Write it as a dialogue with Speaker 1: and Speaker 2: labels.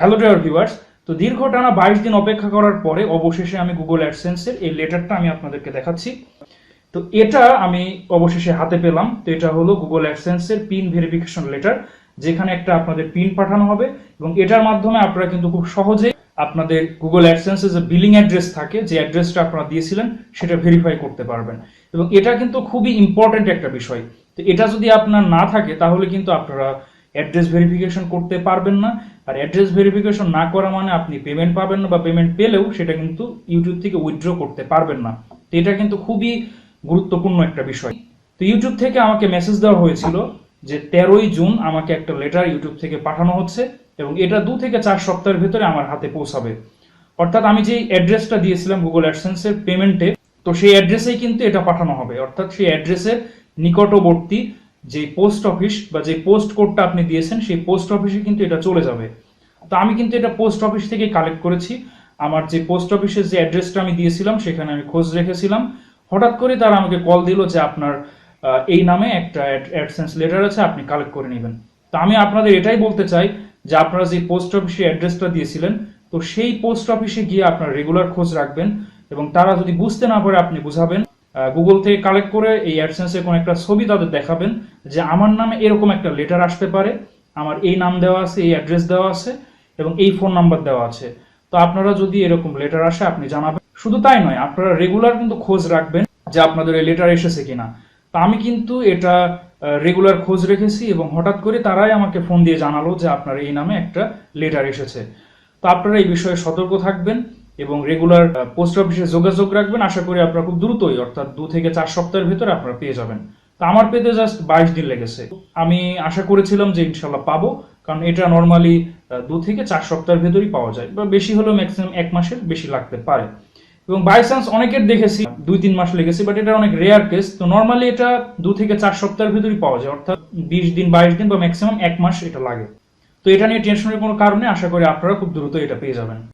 Speaker 1: Hello dear viewers, তো দীর্ঘ টানা 22 দিন অপেক্ষা করার পরে অবশেষে আমি গুগল অ্যাডসেন্সের এই লেটারটা আমি আপনাদেরকে দেখাচ্ছি। তো এটা আমি অবশেষে হাতে পেলাম। তো এটা হলো গুগল অ্যাডসেন্সের পিন ভেরিফিকেশন লেটার, যেখানে একটা আপনাদের পিন পাঠানো হবে এবং এটার মাধ্যমে আপনারা কিন্তু খুব সহজেই আপনাদের গুগল অ্যাডসেন্সের যে বিলিং অ্যাড্রেস থাকে, যে অ্যাড্রেসটা আপনারা দিয়েছিলেন সেটা ভেরিফাই করতে পারবেন। এবং এটা কিন্তু খুবই ইম্পর্টেন্ট একটা বিষয়। তো এটা যদি আপনার না থাকে তাহলে কিন্তু আপনারা অ্যাড্রেস ভেরিফিকেশন করতে পারবেন না। আর অ্যাড্রেস ভেরিফিকেশন না করা মানে আপনি পেমেন্ট পাবেন না, বা পেমেন্ট পেলেও সেটা কিন্তু ইউটিউব থেকে উইথড্র করতে পারবেন না। তো এটা কিন্তু খুবই গুরুত্বপূর্ণ একটা বিষয়। তো ইউটিউব থেকে আমাকে মেসেজ দেওয়া হয়েছিল যে 13ই জুন আমাকে একটা লেটার ইউটিউব থেকে পাঠানো হচ্ছে এবং এটা 2 থেকে 4 সপ্তাহের ভেতরে আমার হাতে পৌঁছাবে। অর্থাৎ আমি যে অ্যাড্রেসটা দিয়েছিলাম গুগল অ্যাডসেন্সের পেমেন্টে, তো সেই অ্যাড্রেসেই কিন্তু এটা পাঠানো হবে। অর্থাৎ সেই অ্যাড্রেসের নিকটবর্তী যে পোস্ট অফিস বা যে পোস্ট কোডটা আপনি দিয়েছেন সেই পোস্ট অফিসে কিন্তু এটা চলে যাবে। তো আমি কিন্তু এটা পোস্ট অফিস থেকে কালেক্ট করেছি। আমার যে পোস্ট অফিসের যে অ্যাড্রেসটা আমি দিয়েছিলাম সেখানে আমি খোঁজ রেখেছিলাম। হঠাৎ করে তারা আমাকে কল দিল যে আপনার এই নামে একটা অ্যাডসেন্স লেটার আছে, আপনি কালেক্ট করে নেবেন। তো আমি আপনাদের এটাই বলতে চাই যে আপনারা যে পোস্ট অফিসে অ্যাড্রেসটা দিয়েছিলেন, তো সেই পোস্ট অফিসে গিয়ে আপনার রেগুলার খোঁজ রাখবেন এবং তারা যদি বুঝতে না পারে আপনি বুঝাবেন। গুগল থেকে কালেক্ট করে এই অ্যাডসেন্সের কোনো একটা ছবি তাদের দেখাবেন যে আমার নামে এরকম একটা লেটার আসতে পারে, আমার এই নাম দেওয়া আছে, এই অ্যাড্রেস দেওয়া আছে এবং এই ফোন নাম্বার দেওয়া আছে। তো আপনারা যদি এরকম লেটার আসে আপনি জানাবেন। শুধু তাই নয়, আপনারা রেগুলার কিন্তু খোঁজ রাখবেন যে আপনাদের এই লেটার এসেছে কিনা। তো আমি কিন্তু এটা রেগুলার খোঁজ রেখেছি এবং হঠাৎ করে তারাই আমাকে ফোন দিয়ে জানালো যে আপনার এই নামে একটা লেটার এসেছে। তো আপনারা এই বিষয়ে সতর্ক থাকবেন এবং রেগুলার পোস্ট অফিসে যোগাযোগ রাখবেন। আশা করি আপনারা খুব দ্রুতই, অর্থাৎ 2 থেকে 4 সপ্তাহের ভিতরে আপনারা পেয়ে যাবেন। তো আমার পেতে জাস্ট 22 দিন লেগেছে। আমি আশা করেছিলাম যে ইনশাল্লাহ পাবো, কারণ এটা নর্মালি 2 থেকে 4 সপ্তাহের ভেতরেই পাওয়া যায়, বা বেশি হলেও ম্যাক্সিমাম 1 মাসের বেশি লাগতে পারে। এবং বাই চান্স অনেকের দেখেছি 2-3 মাস লেগেছে, বাট এটা অনেক রেয়ার কেস। তো নর্মালি এটা 2 থেকে 4 সপ্তাহের ভেতরেই পাওয়া যায়, অর্থাৎ 20 দিন 22 দিন বা ম্যাক্সিমাম 1 মাস এটা লাগে। তো এটা নিয়ে টেনশনের কোনো কারণে, আশা করি আপনারা খুব দ্রুত এটা পেয়ে যাবেন।